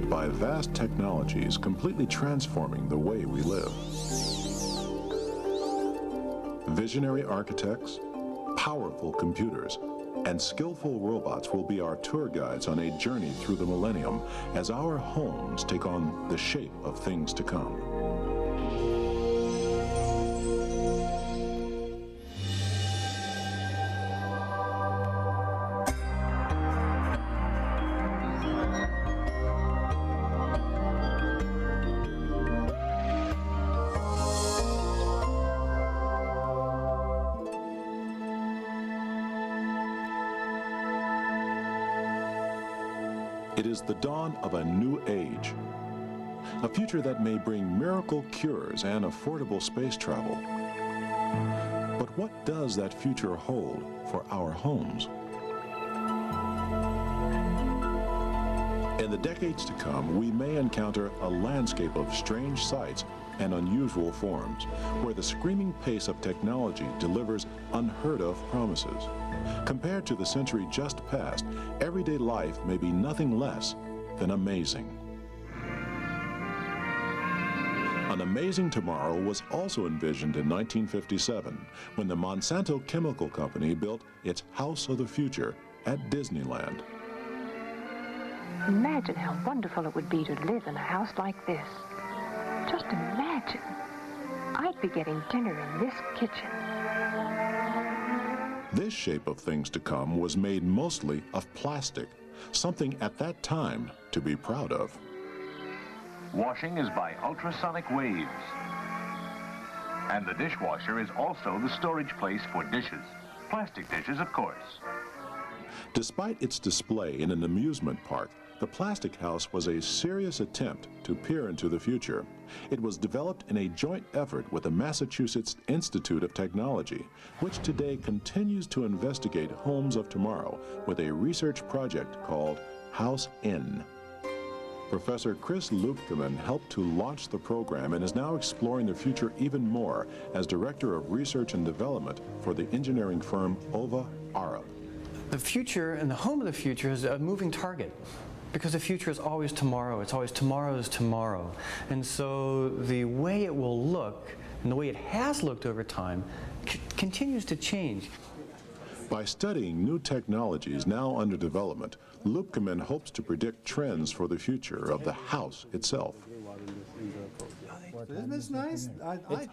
by vast technologies completely transforming the way we live. Visionary architects, powerful computers, and skillful robots will be our tour guides on a journey through the millennium as our homes take on the shape of things to come. It is the dawn of a new age, a future that may bring miracle cures and affordable space travel. But what does that future hold for our homes? In the decades to come, we may encounter a landscape of strange sights and unusual forms, where the screaming pace of technology delivers unheard of promises. Compared to the century just past, everyday life may be nothing less than amazing. An amazing tomorrow was also envisioned in 1957 when the Monsanto Chemical Company built its House of the Future at Disneyland. Imagine how wonderful it would be to live in a house like this. Just imagine. I'd be getting dinner in this kitchen. This shape of things to come was made mostly of plastic, something at that time to be proud of. Washing is by ultrasonic waves. And the dishwasher is also the storage place for dishes. Plastic dishes, of course. Despite its display in an amusement park, the Plastic House was a serious attempt to peer into the future. It was developed in a joint effort with the Massachusetts Institute of Technology, which today continues to investigate homes of tomorrow with a research project called House In. Professor Chris Lupkeman helped to launch the program and is now exploring the future even more as Director of Research and Development for the engineering firm Ova Arup. The future and the home of the future is a moving target, because the future is always tomorrow. It's always tomorrow's tomorrow. And so the way it will look and the way it has looked over time continues to change. By studying new technologies now under development, Lupkeman hopes to predict trends for the future of the house itself. Isn't this nice?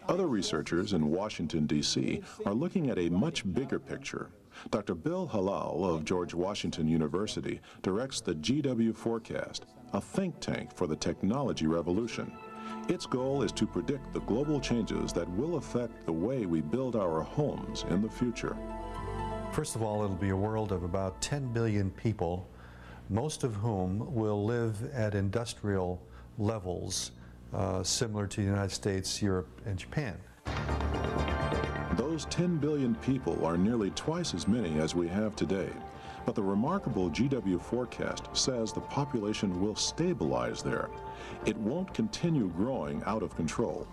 Other researchers in Washington, D.C. are looking at a much bigger picture. Dr. Bill Halal of George Washington University directs the GW Forecast, a think tank for the technology revolution. Its goal is to predict the global changes that will affect the way we build our homes in the future. First of all, it'll be a world of about 10 billion people, most of whom will live at industrial levels similar to the United States, Europe, and Japan. Those 10 billion people are nearly twice as many as we have today. But the remarkable GW Forecast says the population will stabilize there. It won't continue growing out of control.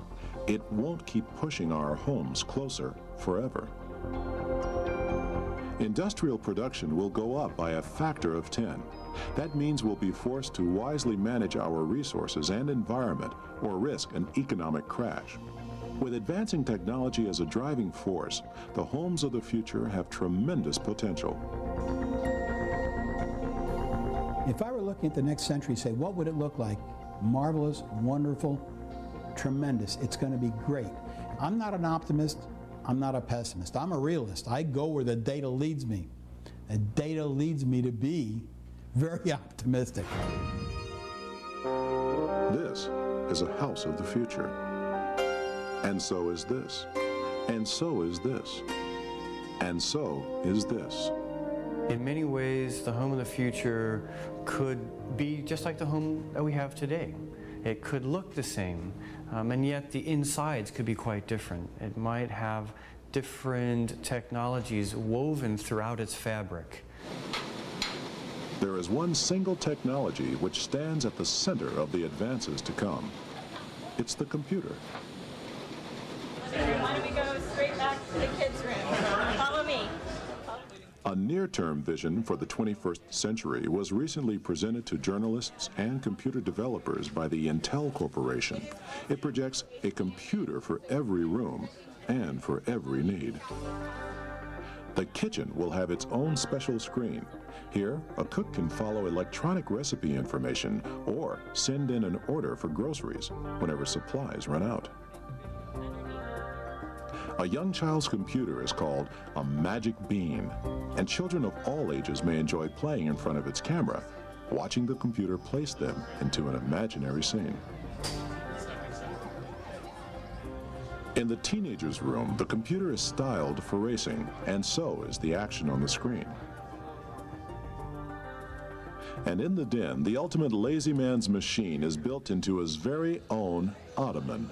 It won't keep pushing our homes closer forever. Industrial production will go up by a factor of 10. That means we'll be forced to wisely manage our resources and environment or risk an economic crash. With advancing technology as a driving force, the homes of the future have tremendous potential. If I were looking at the next century, say, what would it look like? Marvelous, wonderful, tremendous. It's going to be great. I'm not an optimist. I'm not a pessimist. I'm a realist. I go where the data leads me. The data leads me to be very optimistic. This is a house of the future. And so is this. And so is this. And so is this. In many ways, the home of the future could be just like the home that we have today. It could look the same, and yet the insides could be quite different. It might have different technologies woven throughout its fabric. There is one single technology which stands at the center of the advances to come. It's the computer. Why don't we go straight back to the kids' room? Follow me. A near-term vision for the 21st century was recently presented to journalists and computer developers by the Intel Corporation. It projects a computer for every room and for every need. The kitchen will have its own special screen. Here, a cook can follow electronic recipe information or send in an order for groceries whenever supplies run out. A young child's computer is called a magic bean, and children of all ages may enjoy playing in front of its camera, watching the computer place them into an imaginary scene. In the teenager's room, the computer is styled for racing, and so is the action on the screen. And in the den, the ultimate lazy man's machine is built into his very own ottoman.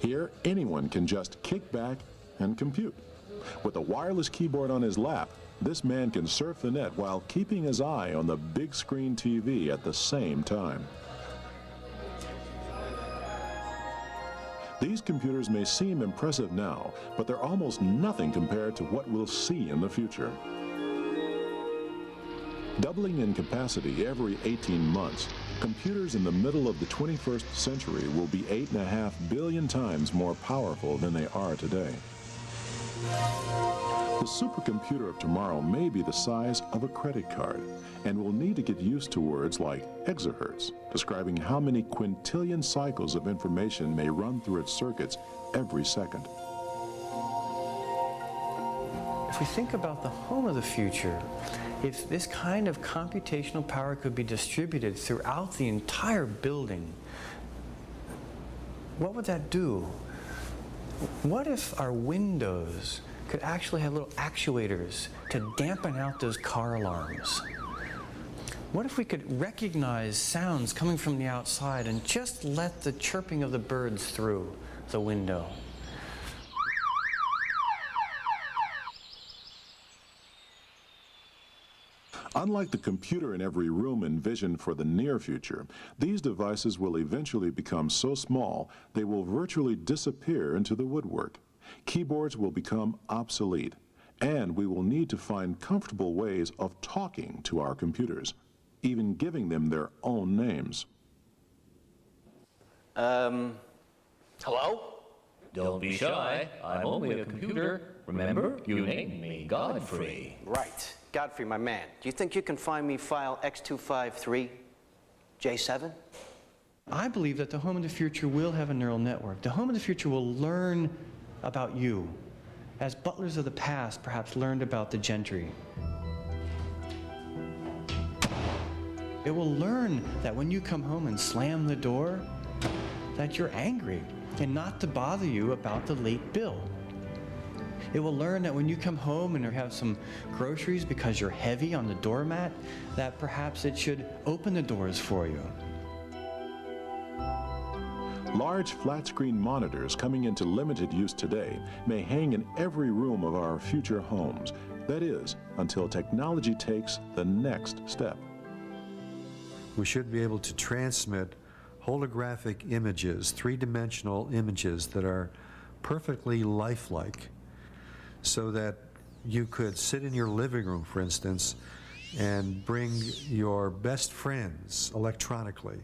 Here, anyone can just kick back and compute. With a wireless keyboard on his lap, this man can surf the net while keeping his eye on the big screen TV at the same time. These computers may seem impressive now, but they're almost nothing compared to what we'll see in the future. Doubling in capacity every 18 months, computers in the middle of the 21st century will be 8.5 billion times more powerful than they are today. The supercomputer of tomorrow may be the size of a credit card, and will need to get used to words like exahertz, describing how many quintillion cycles of information may run through its circuits every second. If we think about the home of the future, if this kind of computational power could be distributed throughout the entire building, what would that do? What if our windows could actually have little actuators to dampen out those car alarms? What if we could recognize sounds coming from the outside and just let the chirping of the birds through the window? Unlike the computer in every room envisioned for the near future, these devices will eventually become so small they will virtually disappear into the woodwork. Keyboards will become obsolete, and we will need to find comfortable ways of talking to our computers, even giving them their own names. Hello? Don't be shy. I'm only a computer. Remember, you named me Godfrey. Right. Godfrey, my man. Do you think you can find me file X253J7? I believe that the home of the future will have a neural network. The home of the future will learn about you, as butlers of the past perhaps learned about the gentry. It will learn that when you come home and slam the door, that you're angry and not to bother you about the late bill. It will learn that when you come home and have some groceries because you're heavy on the doormat, that perhaps it should open the doors for you. Large flat-screen monitors coming into limited use today may hang in every room of our future homes. That is, until technology takes the next step. We should be able to transmit holographic images, three-dimensional images that are perfectly lifelike, so that you could sit in your living room, for instance, and bring your best friends electronically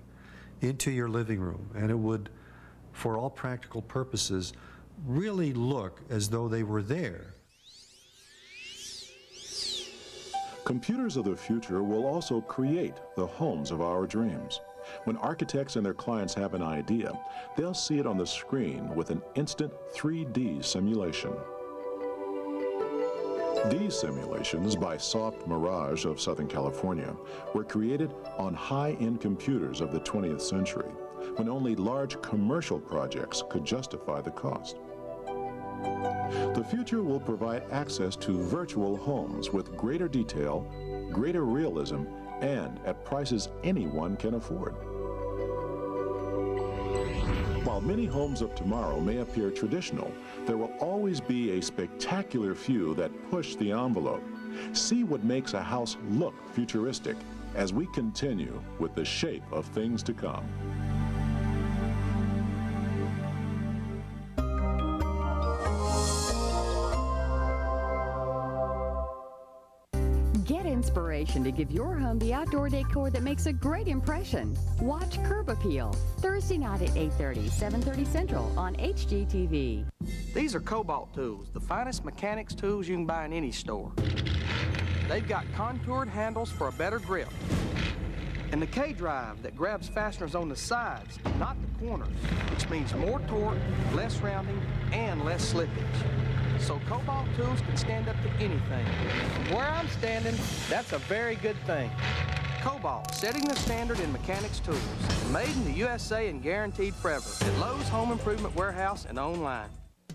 into your living room, and it would, for all practical purposes, really look as though they were there. Computers of the future will also create the homes of our dreams. When architects and their clients have an idea, they'll see it on the screen with an instant 3D simulation. These simulations by Soft Mirage of Southern California were created on high-end computers of the 20th century, when only large commercial projects could justify the cost. The future will provide access to virtual homes with greater detail, greater realism, and at prices anyone can afford. While many homes of tomorrow may appear traditional, there will always be a spectacular few that push the envelope. See what makes a house look futuristic as we continue with the shape of things to come. to give your home the outdoor decor that makes a great impression. Watch Curb Appeal, Thursday night at 8:30, 7:30 Central on HGTV. These are Cobalt tools, the finest mechanics tools you can buy in any store. They've got contoured handles for a better grip, and the K-drive that grabs fasteners on the sides, not the corners, which means more torque, less rounding, and less slippage. So Cobalt tools can stand up to anything. From where I'm standing, that's a very good thing. Cobalt, setting the standard in mechanics tools. Made in the USA and guaranteed forever at Lowe's Home Improvement Warehouse and online.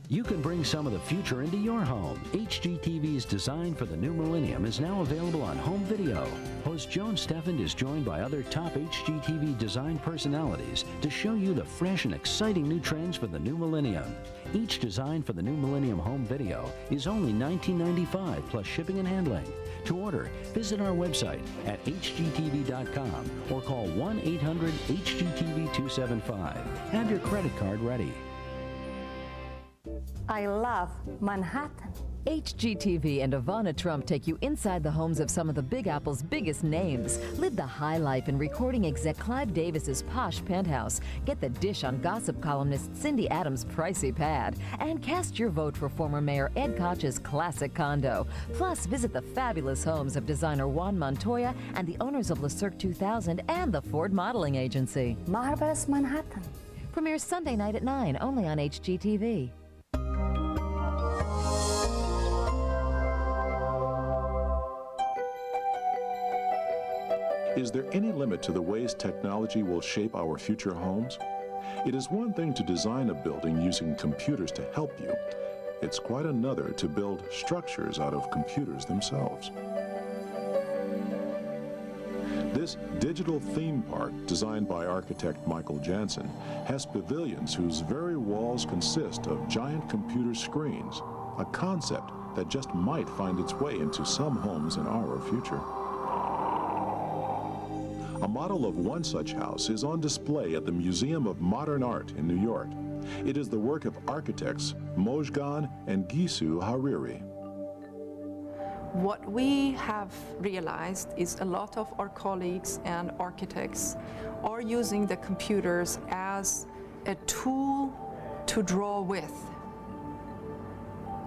You can bring some of the future into your home. HGTV's Design for the New Millennium is now available on home video. Host Joan Steffend is joined by other top HGTV design personalities to show you the fresh and exciting new trends for the new millennium. Each Design for the New Millennium home video is only $19.95 plus shipping and handling. To order, visit our website at hgtv.com or call 1-800-HGTV-275. Have your credit card ready. I love Manhattan. HGTV and Ivana Trump take you inside the homes of some of the Big Apple's biggest names. Live the high life in recording exec Clive Davis's posh penthouse. Get the dish on gossip columnist Cindy Adams' pricey pad. And cast your vote for former Mayor Ed Koch's classic condo. Plus, visit the fabulous homes of designer Juan Montoya and the owners of Le Cirque 2000 and the Ford Modeling Agency. Marvelous Manhattan. Premieres Sunday night at 9, only on HGTV. Is there any limit to the ways technology will shape our future homes? It is one thing to design a building using computers to help you. It's quite another to build structures out of computers themselves. This digital theme park, designed by architect Michael Jansen, has pavilions whose very walls consist of giant computer screens, a concept that just might find its way into some homes in our future. A model of one such house is on display at the Museum of Modern Art in New York. It is the work of architects Mojgan and Gisu Hariri. What we have realized is a lot of our colleagues and architects are using the computers as a tool to draw with.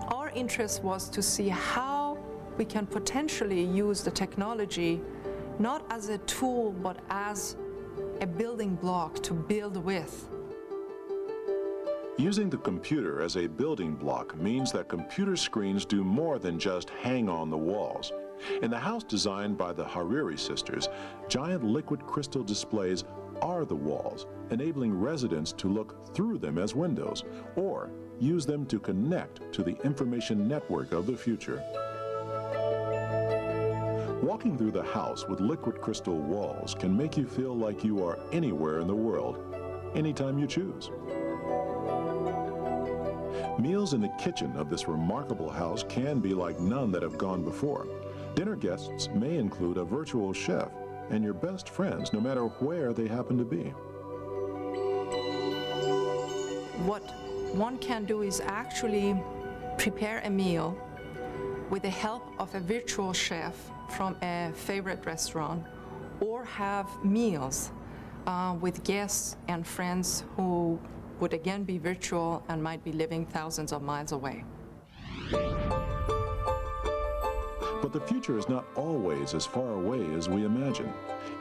Our interest was to see how we can potentially use the technology not as a tool, but as a building block to build with. Using the computer as a building block means that computer screens do more than just hang on the walls. In the house designed by the Hariri sisters, giant liquid crystal displays are the walls, enabling residents to look through them as windows, or use them to connect to the information network of the future. Walking through the house with liquid crystal walls can make you feel like you are anywhere in the world, anytime you choose. Meals in the kitchen of this remarkable house can be like none that have gone before. Dinner guests may include a virtual chef and your best friends, no matter where they happen to be. What one can do is actually prepare a meal with the help of a virtual chef from a favorite restaurant, or have meals with guests and friends who would again be virtual and might be living thousands of miles away. But the future is not always as far away as we imagine.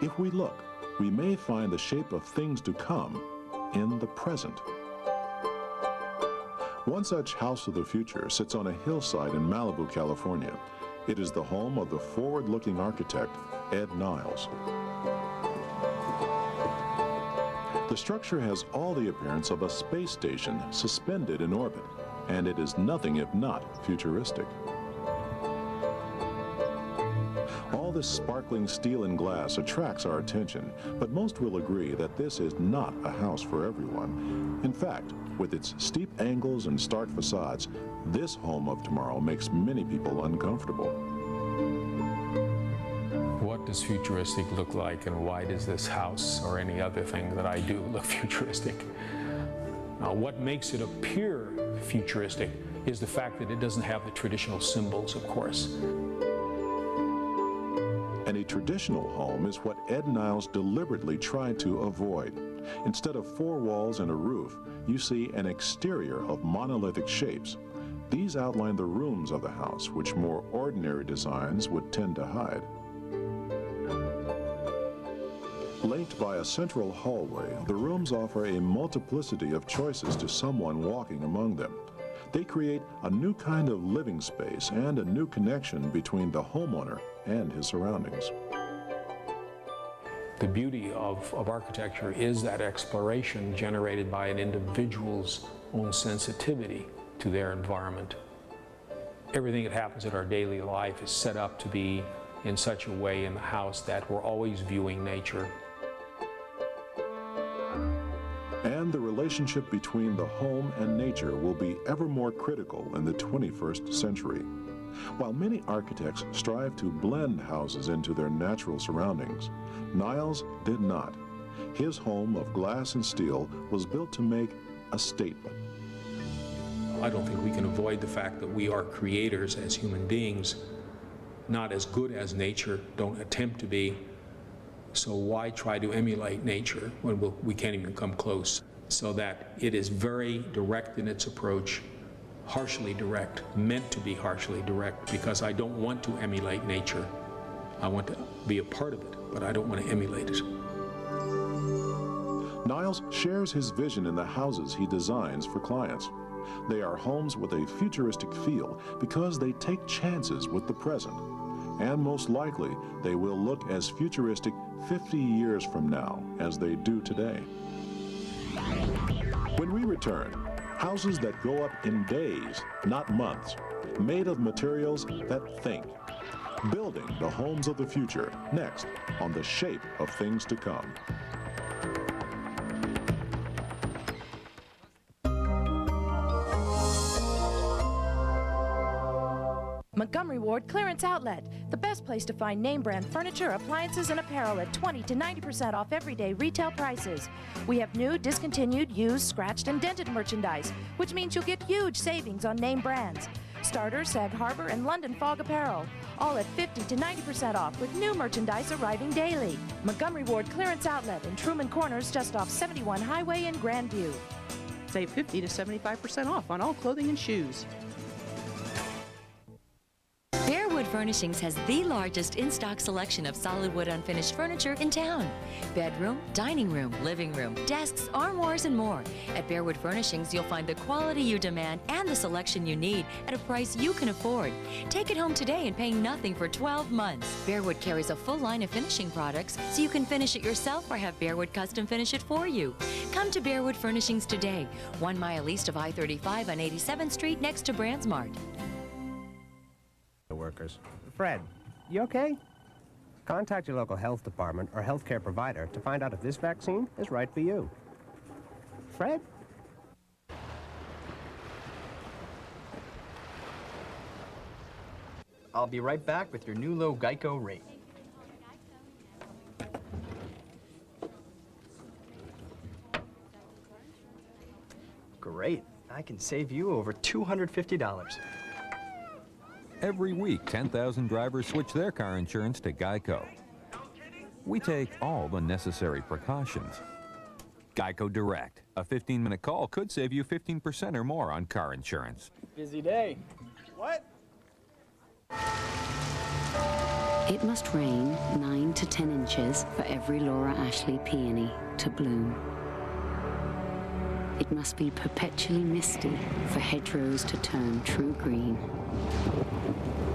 If we look, we may find the shape of things to come in the present. One such house of the future sits on a hillside in Malibu, California. It is the home of the forward-looking architect, Ed Niles. The structure has all the appearance of a space station suspended in orbit, and it is nothing if not futuristic. All this sparkling steel and glass attracts our attention, but most will agree that this is not a house for everyone. In fact, with its steep angles and stark facades, this home of tomorrow makes many people uncomfortable. What does futuristic look like, and why does this house or any other thing that I do look futuristic? Now, what makes it appear futuristic is the fact that it doesn't have the traditional symbols, of course. And a traditional home is what Ed Niles deliberately tried to avoid. Instead of four walls and a roof, you see an exterior of monolithic shapes. These outline the rooms of the house, which more ordinary designs would tend to hide. Linked by a central hallway, the rooms offer a multiplicity of choices to someone walking among them. They create a new kind of living space and a new connection between the homeowner and his surroundings. The beauty of architecture is that exploration generated by an individual's own sensitivity to their environment. Everything that happens in our daily life is set up to be in such a way in the house that we're always viewing nature. And the relationship between the home and nature will be ever more critical in the 21st century. While many architects strive to blend houses into their natural surroundings, Niles did not. His home of glass and steel was built to make a statement. I don't think we can avoid the fact that we are creators as human beings, not as good as nature, don't attempt to be. So why try to emulate nature when we can't even come close? So that it is very direct in its approach, harshly direct, meant to be harshly direct, because I don't want to emulate nature. I want to be a part of it, but I don't want to emulate it. Niles shares his vision in the houses he designs for clients. They are homes with a futuristic feel because they take chances with the present. And most likely, they will look as futuristic 50 years from now as they do today. When we return, houses that go up in days, not months, made of materials that think. Building the homes of the future, next on The Shape of Things to Come. Montgomery Ward Clearance Outlet, the best place to find name brand furniture, appliances, and apparel at 20 to 90% off everyday retail prices. We have new, discontinued, used, scratched, and dented merchandise, which means you'll get huge savings on name brands. Starter, Sag Harbor, and London Fog apparel, all at 50 to 90% off with new merchandise arriving daily. Montgomery Ward Clearance Outlet in Truman Corners just off 71 Highway in Grandview. Save 50 to 75% off on all clothing and shoes. Bearwood Furnishings has the largest in-stock selection of solid wood unfinished furniture in town. Bedroom, dining room, living room, desks, armoires, and more. At Bearwood Furnishings, you'll find the quality you demand and the selection you need at a price you can afford. Take it home today and pay nothing for 12 months. Bearwood carries a full line of finishing products, so you can finish it yourself or have Bearwood custom finish it for you. Come to Bearwood Furnishings today, 1 mile east of I-35 on 87th Street next to Brandsmart. Workers. Fred, you okay? Contact your local health department or healthcare provider to find out if this vaccine is right for you. Fred? I'll be right back with your new low Geico rate. Great. I can save you over $250. Every week, 10,000 drivers switch their car insurance to Geico. We take all the necessary precautions. Geico Direct. A 15-minute call could save you 15% or more on car insurance. Busy day. What? It must rain 9 to 10 inches for every Laura Ashley peony to bloom. It must be perpetually misty for hedgerows to turn true green.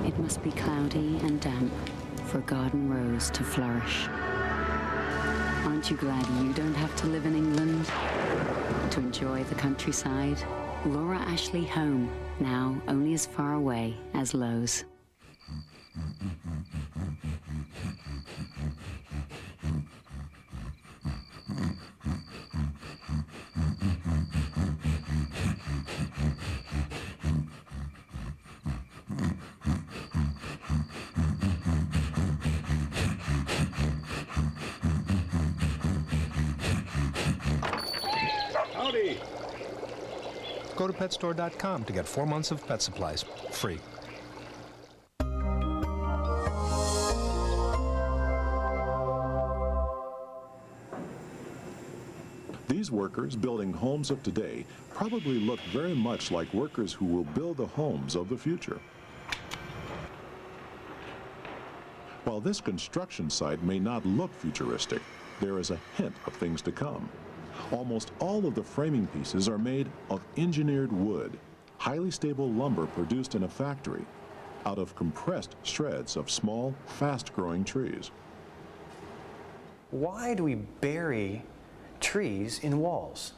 It must be cloudy and damp for a garden rose to flourish. Aren't you glad you don't have to live in England to enjoy the countryside? Laura Ashley Home, now only as far away as Lowe's. Howdy! Go to petstore.com to get 4 months of pet supplies free. These workers building homes of today probably look very much like workers who will build the homes of the future. While this construction site may not look futuristic, there is a hint of things to come. Almost all of the framing pieces are made of engineered wood, highly stable lumber produced in a factory, out of compressed shreds of small, fast-growing trees. Why do we bury trees in walls?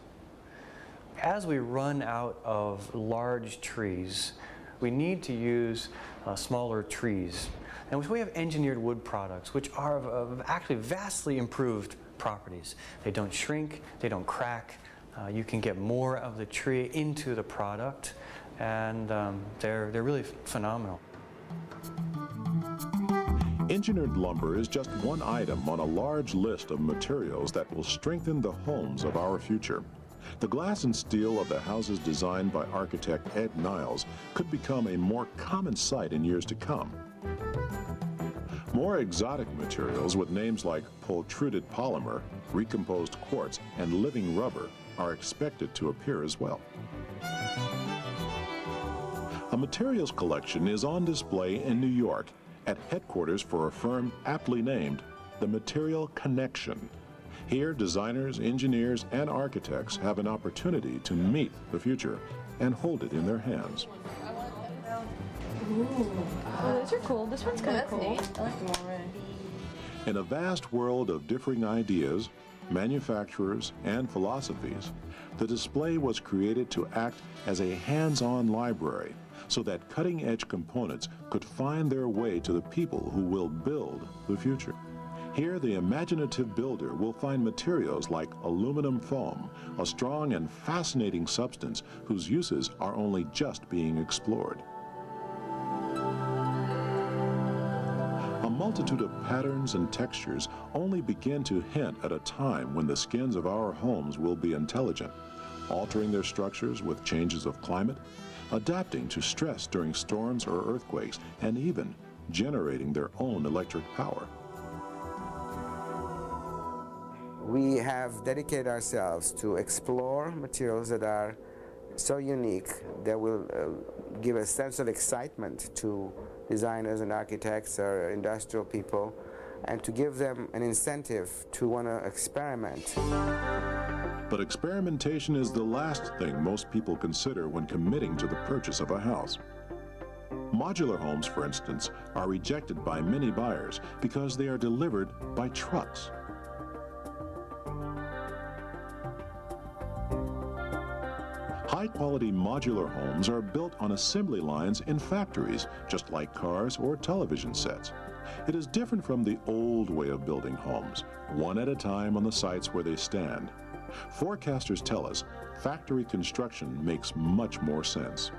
As we run out of large trees, we need to use smaller trees. And so we have engineered wood products, which are of actually vastly improved properties. They don't shrink, they don't crack. You can get more of the tree into the product, and they're really phenomenal. Engineered lumber is just one item on a large list of materials that will strengthen the homes of our future. The glass and steel of the houses designed by architect Ed Niles could become a more common sight in years to come. More exotic materials with names like pultruded polymer, recomposed quartz, and living rubber are expected to appear as well. A materials collection is on display in New York at headquarters for a firm aptly named the Material Connection. Here, designers, engineers, and architects have an opportunity to meet the future and hold it in their hands. Ooh. Oh, those are cool. This one's kind of cool. Neat. I like them already. In a vast world of differing ideas, manufacturers, and philosophies, the display was created to act as a hands-on library so that cutting-edge components could find their way to the people who will build the future. Here, the imaginative builder will find materials like aluminum foam, a strong and fascinating substance whose uses are only just being explored. A multitude of patterns and textures only begin to hint at a time when the skins of our homes will be intelligent, altering their structures with changes of climate, adapting to stress during storms or earthquakes, and even generating their own electric power. We have dedicated ourselves to explore materials that are so unique that will give a sense of excitement to designers and architects or industrial people, and to give them an incentive to want to experiment. But experimentation is the last thing most people consider when committing to the purchase of a house. Modular homes, for instance, are rejected by many buyers because they are delivered by trucks. High-quality modular homes are built on assembly lines in factories, just like cars or television sets. It is different from the old way of building homes, one at a time on the sites where they stand. Forecasters tell us factory construction makes much more sense.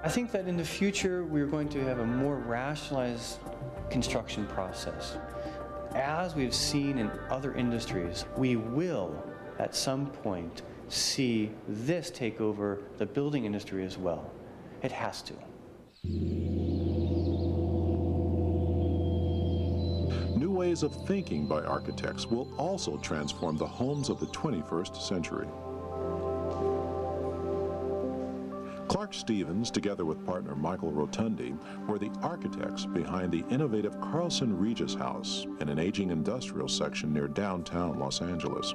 I think that in the future we're going to have a more rationalized construction process. As we've seen in other industries, we will at some point see this take over the building industry as well. It has to. New ways of thinking by architects will also transform the homes of the 21st century. Clark Stevens, together with partner Michael Rotundi, were the architects behind the innovative Carlson Regis House in an aging industrial section near downtown Los Angeles.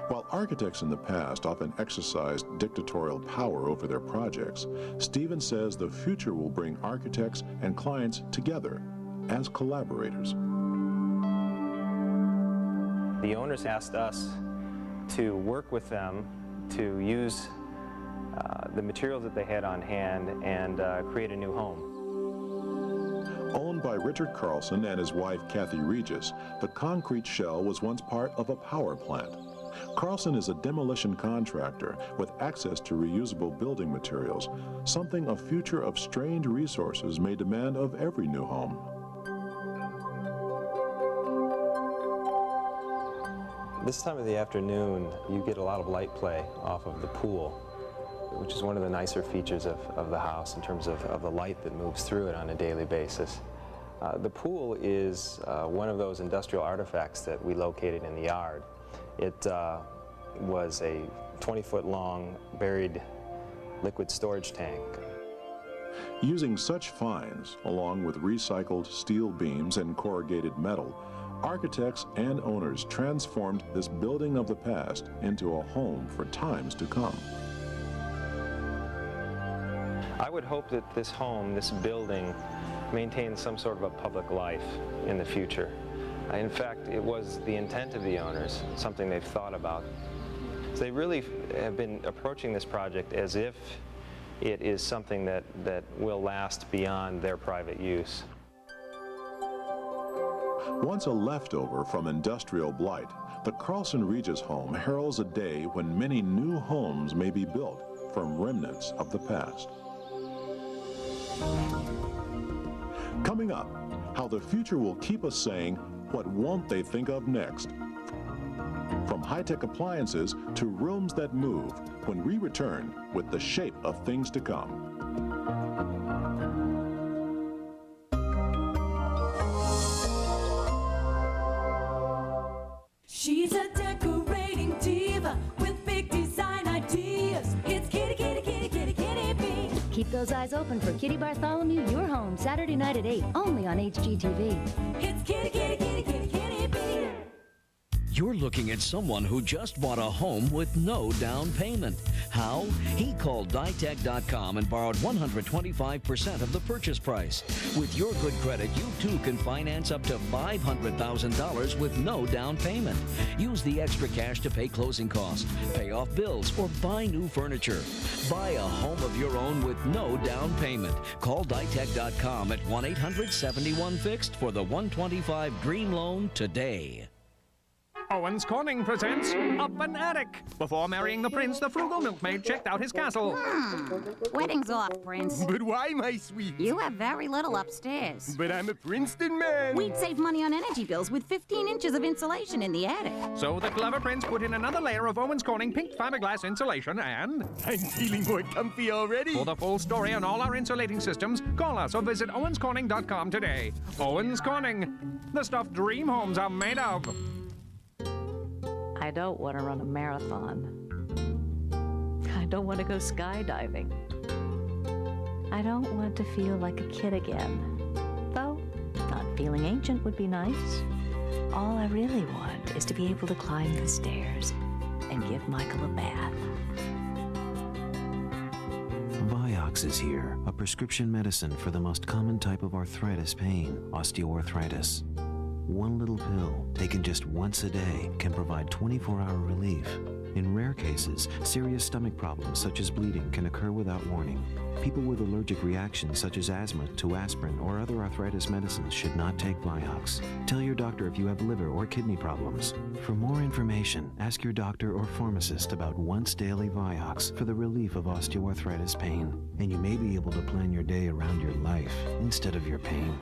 While architects in the past often exercised dictatorial power over their projects, Stevens says the future will bring architects and clients together as collaborators. The owners asked us to work with them to use the materials that they had on hand and create a new home. Owned by Richard Carlson and his wife Kathy Regis, the concrete shell was once part of a power plant. Carlson is a demolition contractor with access to reusable building materials, something a future of strained resources may demand of every new home. This time of the afternoon, you get a lot of light play off of the pool, which is one of the nicer features of the house in terms of the light that moves through it on a daily basis. The pool is one of those industrial artifacts that we located in the yard. It was a 20-foot long buried liquid storage tank. Using such finds, along with recycled steel beams and corrugated metal, architects and owners transformed this building of the past into a home for times to come. I would hope that this home, this building, maintains some sort of a public life in the future. In fact, it was the intent of the owners, something they've thought about. So they really have been approaching this project as if it is something that will last beyond their private use. Once a leftover from industrial blight, the Carlson Regis home heralds a day when many new homes may be built from remnants of the past. Coming up, how the future will keep us saying, what won't they think of next? From high-tech appliances to rooms that move, when we return with the shape of things to come. She's a decorating diva with big design ideas. It's Kitty, Kitty, Kitty, Kitty, Kitty B. Keep those eyes open for Kitty Bartholomew, Your Home, Saturday night at 8, only on HGTV. It's Kitty, Kitty, Kitty, Kitty, Kitty B. You're looking at someone who just bought a home with no down payment. How? He called Ditech.com and borrowed 125% of the purchase price. With your good credit, you too can finance up to $500,000 with no down payment. Use the extra cash to pay closing costs, pay off bills, or buy new furniture. Buy a home of your own with no down payment. Call Ditech.com at 1-800-71-FIXED for the 125 Dream Loan today. Owens Corning presents Up an Attic. Before marrying the prince, the frugal milkmaid checked out his castle. Wedding's off, Prince. But why, my sweet? You have very little upstairs. But I'm a Princeton man. We'd save money on energy bills with 15 inches of insulation in the attic. So the clever prince put in another layer of Owens Corning pink fiberglass insulation and... I'm feeling more comfy already. For the full story on all our insulating systems, call us or visit owenscorning.com today. Owens Corning, the stuff dream homes are made of. I don't want to run a marathon. I don't want to go skydiving. I don't want to feel like a kid again. Though, not feeling ancient would be nice. All I really want is to be able to climb the stairs and give Michael a bath. Vioxx is here, a prescription medicine for the most common type of arthritis pain, osteoarthritis. One little pill, taken just once a day, can provide 24-hour relief. In rare cases, serious stomach problems such as bleeding can occur without warning. People with allergic reactions such as asthma to aspirin or other arthritis medicines should not take Vioxx. Tell your doctor if you have liver or kidney problems. For more information, ask your doctor or pharmacist about once daily Vioxx for the relief of osteoarthritis pain. And you may be able to plan your day around your life instead of your pain.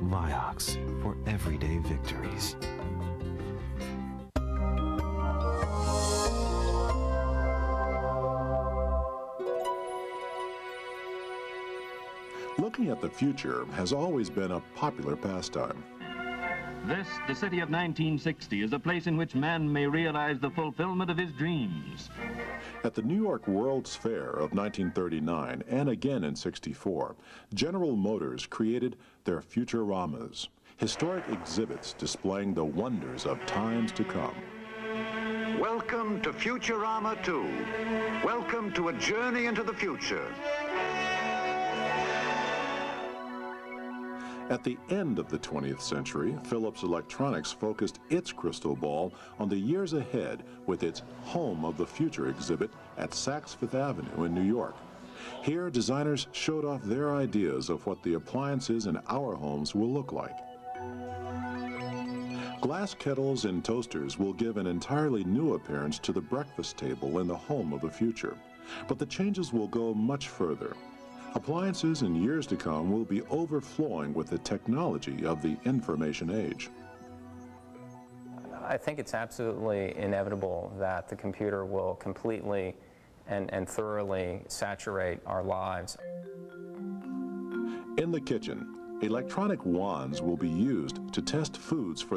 Vioxx for everyday victories. Looking at the future has always been a popular pastime. This, the city of 1960, is a place in which man may realize the fulfillment of his dreams. At the New York World's Fair of 1939 and again in '64, General Motors created their Futuramas, historic exhibits displaying the wonders of times to come. Welcome to Futurama 2. Welcome to a journey into the future. At the end of the 20th century, Philips Electronics focused its crystal ball on the years ahead with its Home of the Future exhibit at Saks Fifth Avenue in New York. Here, designers showed off their ideas of what the appliances in our homes will look like. Glass kettles and toasters will give an entirely new appearance to the breakfast table in the home of the future. But the changes will go much further. Appliances in years to come will be overflowing with the technology of the information age. I think it's absolutely inevitable that the computer will completely and thoroughly saturate our lives. In the kitchen, Electronic wands will be used to test foods for